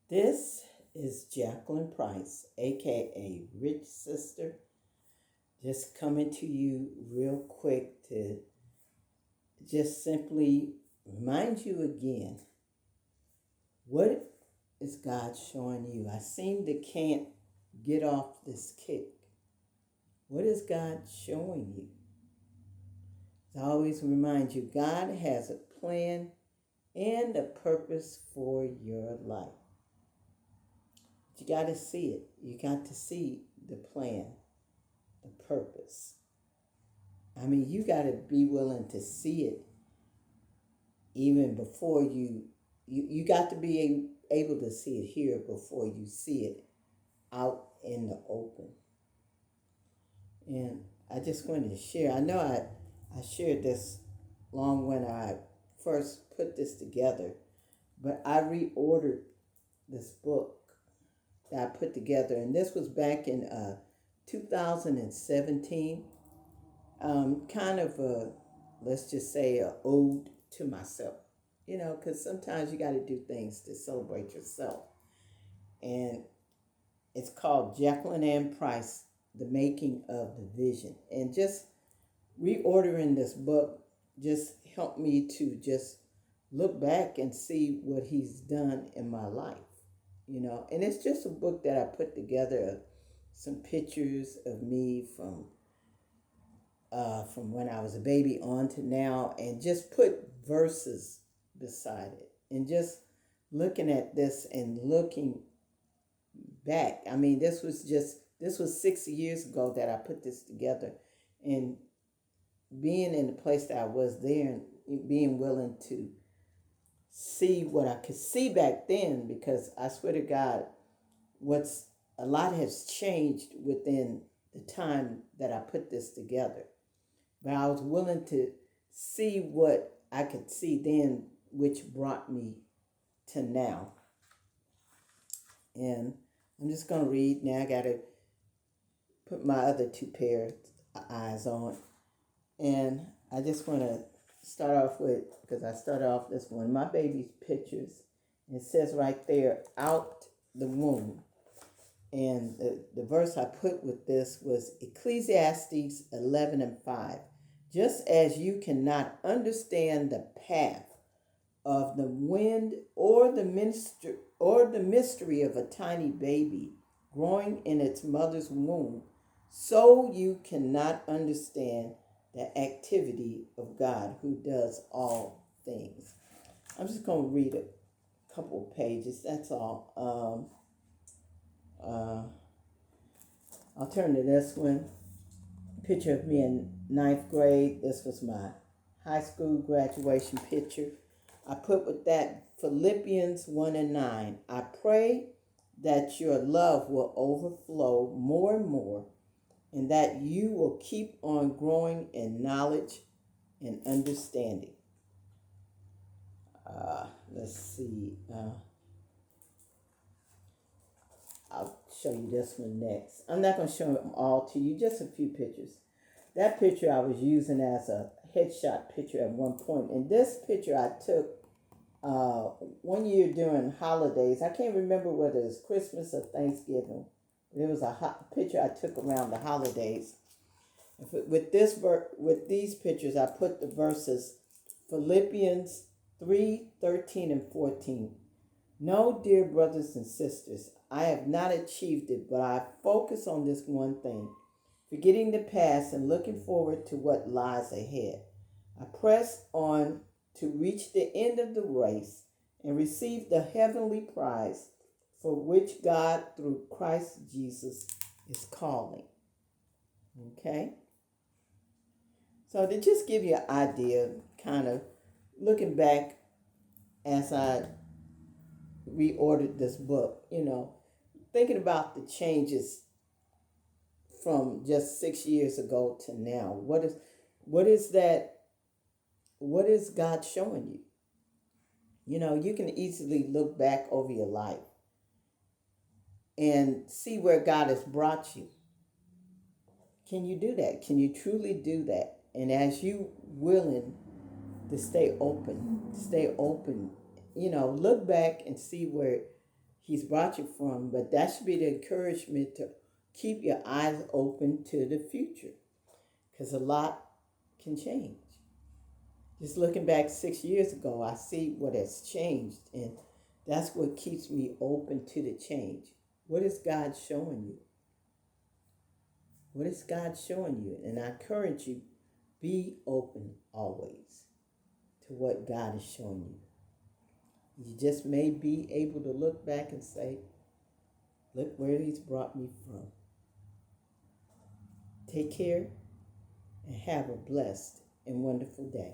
This is Jacqueline Price, aka Rich Sister, just coming to you real quick to just simply remind you again, what is God showing you? I seem to can't get off this kick. What is God showing you? I always remind you, God has a plan and a purpose for your life. You got to see it. You got to see the plan, the purpose. I mean, you got to be willing to see it even before you got to be able to see it here before you see it out in the open. And I just wanted to share. I know I shared this long when I first put this together, but I reordered this book that I put together, and this was back in 2017. Kind of a, let's just say, a ode to myself, because sometimes you got to do things to celebrate yourself. And it's called Jacqueline Ann Price, The Making of the Vision. And just reordering this book just helped me to just look back and see what he's done in my life. And it's just a book that I put together of some pictures of me from when I was a baby on to now, and just put verses beside it, and just looking at this and looking back. I mean, this was 6 years ago that I put this together, and being in the place that I was there and being willing to see what I could see back then, because I swear to God, a lot has changed within the time that I put this together. But I was willing to see what I could see then, which brought me to now. And I'm just going to read now. I got to put my other two pairs of eyes on. And I just want to start off with, because I started off this one, my baby's pictures. It says right there, out the womb. And the verse I put with this was Ecclesiastes 11:5. Just as you cannot understand the path of the wind or the mystery of a tiny baby growing in its mother's womb, so you cannot understand the activity of God who does all things. I'm just going to read a couple of pages. That's all. I'll turn to this one. Picture of me in ninth grade. This was my high school graduation picture. I put with that Philippians 1:9. I pray that your love will overflow more and more, and that you will keep on growing in knowledge and understanding. Let's see. I'll show you this one next. I'm not going to show them all to you, just a few pictures. That picture I was using as a headshot picture at one point. And this picture I took one year during holidays. I can't remember whether it was Christmas or Thanksgiving. It was a picture I took around the holidays. With these pictures, I put the verses Philippians 3:13 and 14. No, dear brothers and sisters, I have not achieved it, but I focus on this one thing, forgetting the past and looking forward to what lies ahead. I press on to reach the end of the race and receive the heavenly prize for which God, through Christ Jesus, is calling. Okay? So to just give you an idea, kind of looking back as I reordered this book, thinking about the changes from just 6 years ago to now. What is that? What is God showing you? You can easily look back over your life and see where God has brought you. Can you do that? Can you truly do that? And as you willing to stay open, look back and see where He's brought you from, but that should be the encouragement to keep your eyes open to the future, because a lot can change. Just looking back 6 years ago, I see what has changed, and that's what keeps me open to the change. What is God showing you? What is God showing you? And I encourage you, be open always to what God is showing you. You just may be able to look back and say, look where He's brought me from. Take care and have a blessed and wonderful day.